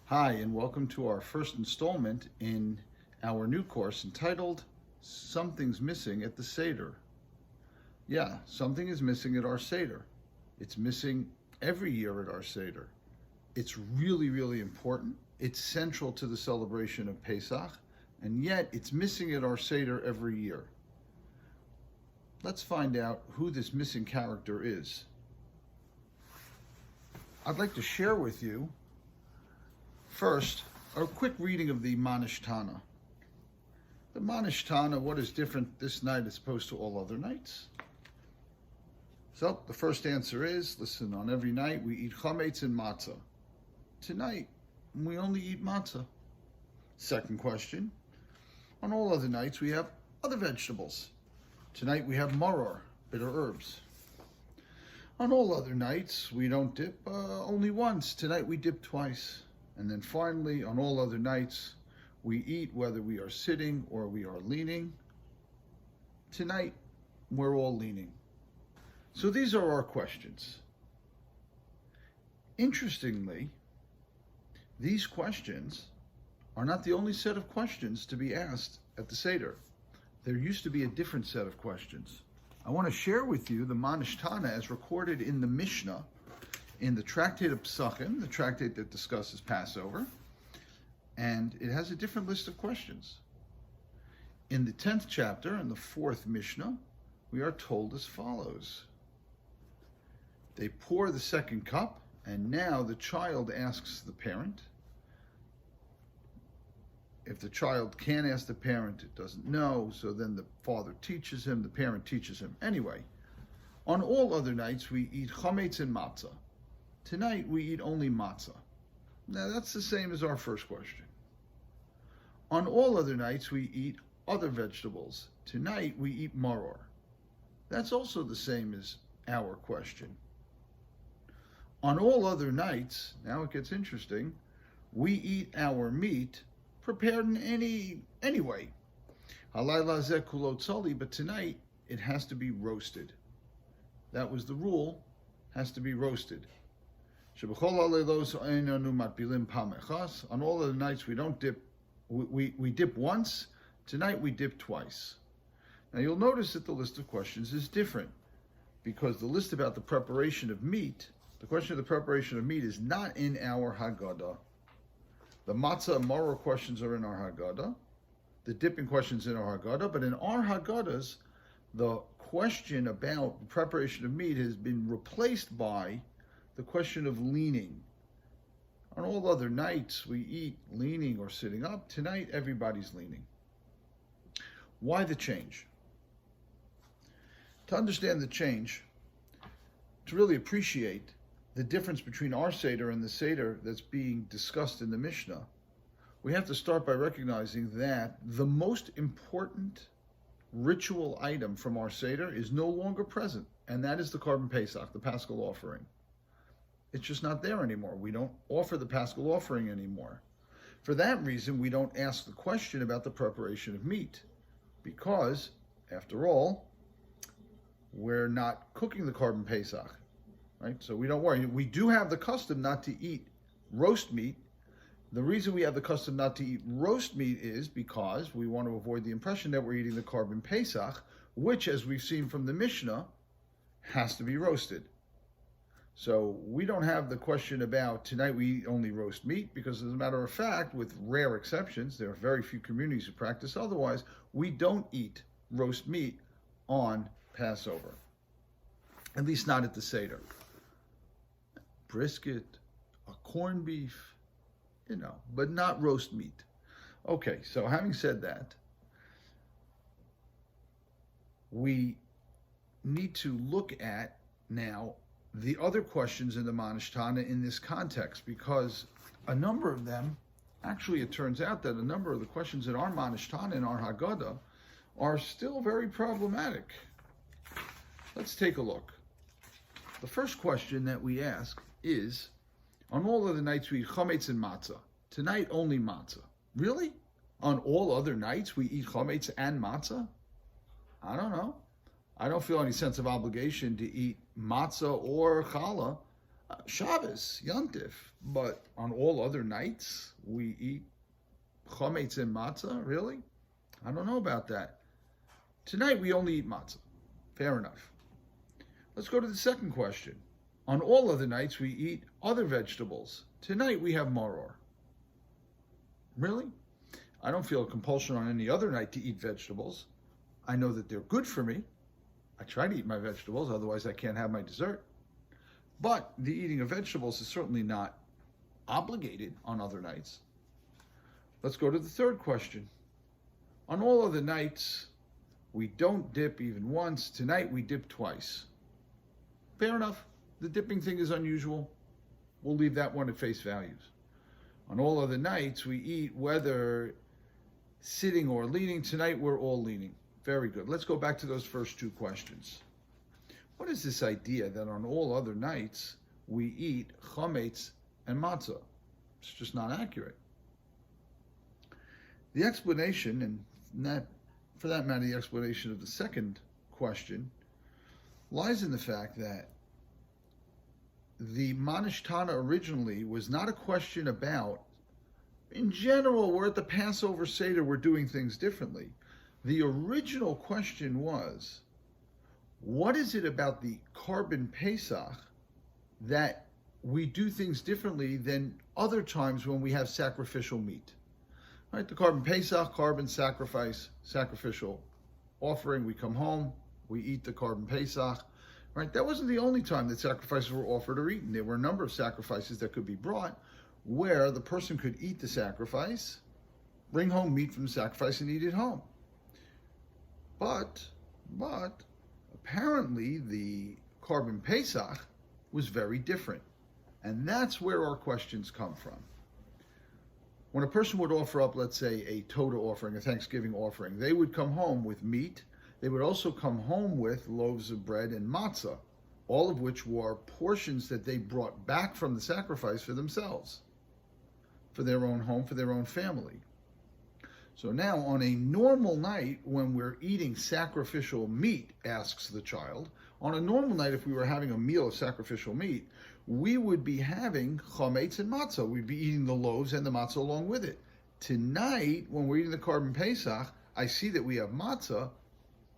Hi, and welcome to our first installment in our new course entitled Something's Missing at the Seder. Yeah, something is missing at our Seder. It's missing every year at our Seder. It's really, really important. It's central to the celebration of Pesach, and yet it's missing at our Seder every year. Let's find out who this missing character is. I'd like to share with you first, a quick reading of the Manishtana. The Manishtana, what is different this night as opposed to all other nights? So, the first answer is, listen, on every night we eat chametz and matzah. Tonight, we only eat matzah. Second question, on all other nights we have other vegetables. Tonight we have maror, bitter herbs. On all other nights, we don't dip only once. Tonight we dip twice. And then finally, on all other nights, we eat whether we are sitting or we are leaning. Tonight, we're all leaning. So these are our questions. Interestingly, these questions are not the only set of questions to be asked at the Seder. There used to be a different set of questions. I want to share with you the Manishtana as recorded in the Mishnah, in the Tractate of Pesachim, the tractate that discusses Passover, and it has a different list of questions. In the 10th chapter, in the 4th Mishnah, we are told as follows. They pour the second cup, and now the child asks the parent. If the child can't ask the parent, it doesn't know, so then the father teaches him, the parent teaches him. Anyway, on all other nights, we eat chametz and matzah. Tonight, we eat only matzah. Now, that's the same as our first question. On all other nights, we eat other vegetables. Tonight, we eat maror. That's also the same as our question. On all other nights, now it gets interesting, we eat our meat prepared in any way. Halayla zeh kulo tzali, but tonight, it has to be roasted. That was the rule, has to be roasted. On all other nights we don't dip, we dip once. Tonight we dip twice. Now you'll notice that the list of questions is different because the list about the preparation of meat, the question of the preparation of meat is not in our Haggadah. The matzah and maror questions are in our Haggadah. The dipping questions in our Haggadah, but in our Haggadahs, the question about the preparation of meat has been replaced by the question of leaning. On all other nights, we eat leaning or sitting up. Tonight, everybody's leaning. Why the change? To understand the change, to really appreciate the difference between our Seder and the Seder that's being discussed in the Mishnah, we have to start by recognizing that the most important ritual item from our Seder is no longer present, and that is the Korban Pesach, the Paschal offering. It's just not there anymore. We don't offer the Paschal offering anymore. For that reason, we don't ask the question about the preparation of meat, because, after all, we're not cooking the Korban Pesach, right? So we don't worry. We do have the custom not to eat roast meat. The reason we have the custom not to eat roast meat is because we want to avoid the impression that we're eating the Korban Pesach, which, as we've seen from the Mishnah, has to be roasted. So we don't have the question about tonight we eat only roast meat because, as a matter of fact, with rare exceptions, there are very few communities who practice otherwise, we don't eat roast meat on Passover. At least not at the Seder. Brisket, a corned beef, but not roast meat. Okay, so having said that, we need to look at now the other questions in the Manishtana in this context, because a number of them, actually it turns out that a number of the questions in our Manishtana, in our Haggadah, are still very problematic. Let's take a look. The first question that we ask is, on all other nights we eat chametz and matzah. Tonight only matzah. Really? On all other nights we eat chametz and matzah? I don't know. I don't feel any sense of obligation to eat matzah or challah Shabbos, Yontif, but on all other nights we eat chametz and matzah? Really? I don't know about that. Tonight we only eat matzah. Fair enough. Let's go to the second question. On all other nights we eat other vegetables. Tonight we have maror. Really? I don't feel a compulsion on any other night to eat vegetables. I know that they're good for me. I try to eat my vegetables, otherwise I can't have my dessert. But the eating of vegetables is certainly not obligated on other nights. Let's go to the third question. On all other nights, we don't dip even once. Tonight we dip twice. Fair enough. The dipping thing is unusual. We'll leave that one at face values. On all other nights, we eat whether sitting or leaning. Tonight we're all leaning. Very good. Let's go back to those first two questions. What is this idea that on all other nights we eat chametz and matzah? It's just not accurate. The explanation, and for that matter, the explanation of the second question, lies in the fact that the Manishtana originally was not a question about, in general, we're at the Passover Seder, we're doing things differently. The original question was, what is it about the Korban Pesach that we do things differently than other times when we have sacrificial meat? Right, the Korban Pesach, Korban sacrifice, sacrificial offering. We come home, we eat the Korban Pesach. Right, that wasn't the only time that sacrifices were offered or eaten. There were a number of sacrifices that could be brought where the person could eat the sacrifice, bring home meat from the sacrifice, and eat it home. But apparently the Korban Pesach was very different. And that's where our questions come from. When a person would offer up, let's say, a Todah offering, a Thanksgiving offering, they would come home with meat. They would also come home with loaves of bread and matzah, all of which were portions that they brought back from the sacrifice for themselves, for their own home, for their own family. So now, on a normal night, when we're eating sacrificial meat, asks the child, on a normal night, if we were having a meal of sacrificial meat, we would be having chametz and matzah. We'd be eating the loaves and the matzah along with it. Tonight, when we're eating the Korban Pesach, I see that we have matzah,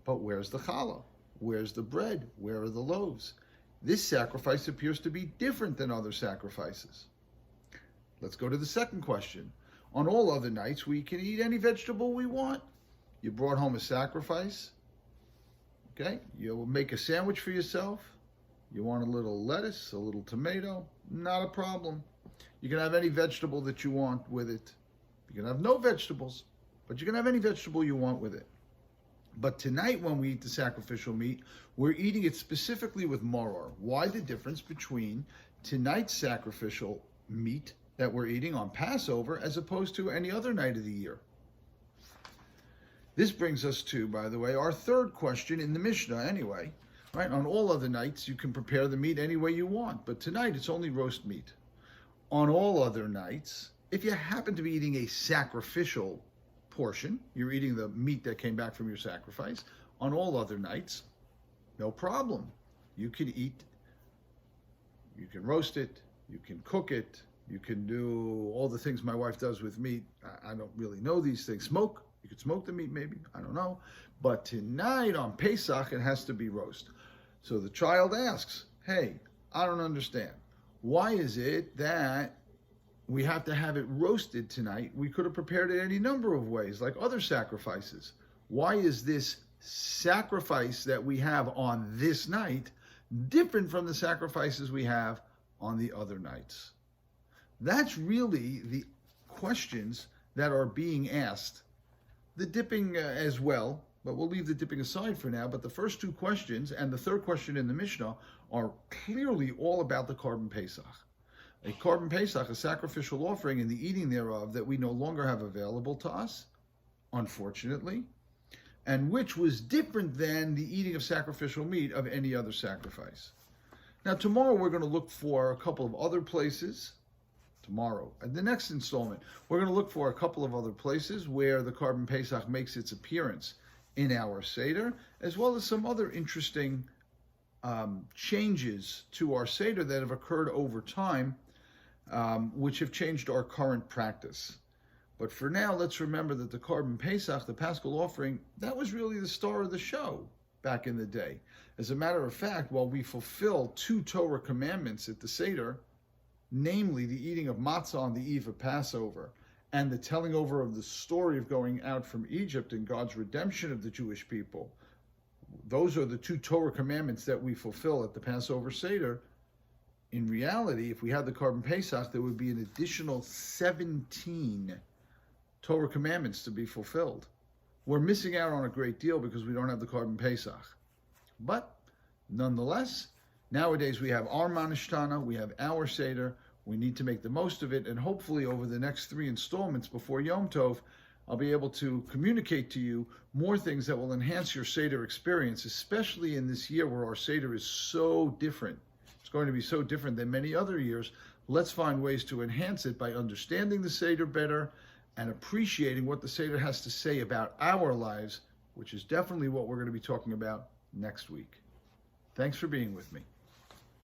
but where's the challah? Where's the bread? Where are the loaves? This sacrifice appears to be different than other sacrifices. Let's go to the second question. On all other nights, we can eat any vegetable we want. You brought home a sacrifice. Okay, you'll make a sandwich for yourself. You want a little lettuce, a little tomato, not a problem. You can have any vegetable that you want with it. You can have no vegetables, but you can have any vegetable you want with it. But tonight when we eat the sacrificial meat, we're eating it specifically with maror. Why the difference between tonight's sacrificial meat that we're eating on Passover as opposed to any other night of the year? This brings us to, by the way, our third question in the Mishnah anyway. Right? On all other nights, you can prepare the meat any way you want, but tonight it's only roast meat. On all other nights, if you happen to be eating a sacrificial portion, you're eating the meat that came back from your sacrifice, on all other nights, no problem. You can eat, you can roast it, you can cook it, you can do all the things my wife does with meat. I don't really know these things. Smoke, you could smoke the meat maybe, I don't know. But tonight on Pesach, it has to be roast. So the child asks, hey, I don't understand. Why is it that we have to have it roasted tonight? We could have prepared it any number of ways, like other sacrifices. Why is this sacrifice that we have on this night different from the sacrifices we have on the other nights? That's really the questions that are being asked. The dipping as well, but we'll leave the dipping aside for now. But the first two questions and the third question in the Mishnah are clearly all about the Korban Pesach. A Korban Pesach, a sacrificial offering, and the eating thereof that we no longer have available to us, unfortunately, and which was different than the eating of sacrificial meat of any other sacrifice. Now, tomorrow we're going to look for a couple of other places. Tomorrow, in the next installment, we're going to look for a couple of other places where the Korban Pesach makes its appearance in our Seder, as well as some other interesting changes to our Seder that have occurred over time, which have changed our current practice. But for now, let's remember that the Korban Pesach, the Paschal offering, that was really the star of the show back in the day. As a matter of fact, while we fulfill 2 Torah commandments at the Seder, namely the eating of matzah on the eve of Passover and the telling over of the story of going out from Egypt and God's redemption of the Jewish people, those are the 2 Torah commandments that we fulfill at the Passover Seder. In reality, if we had the Korban Pesach, there would be an additional 17 Torah commandments to be fulfilled. We're missing out on a great deal because we don't have the Korban Pesach. But nonetheless, nowadays we have our Manishtana, we have our Seder, we need to make the most of it, and hopefully over the next 3 installments before Yom Tov, I'll be able to communicate to you more things that will enhance your Seder experience, especially in this year where our Seder is so different. It's going to be so different than many other years. Let's find ways to enhance it by understanding the Seder better and appreciating what the Seder has to say about our lives, which is definitely what we're going to be talking about next week. Thanks for being with me.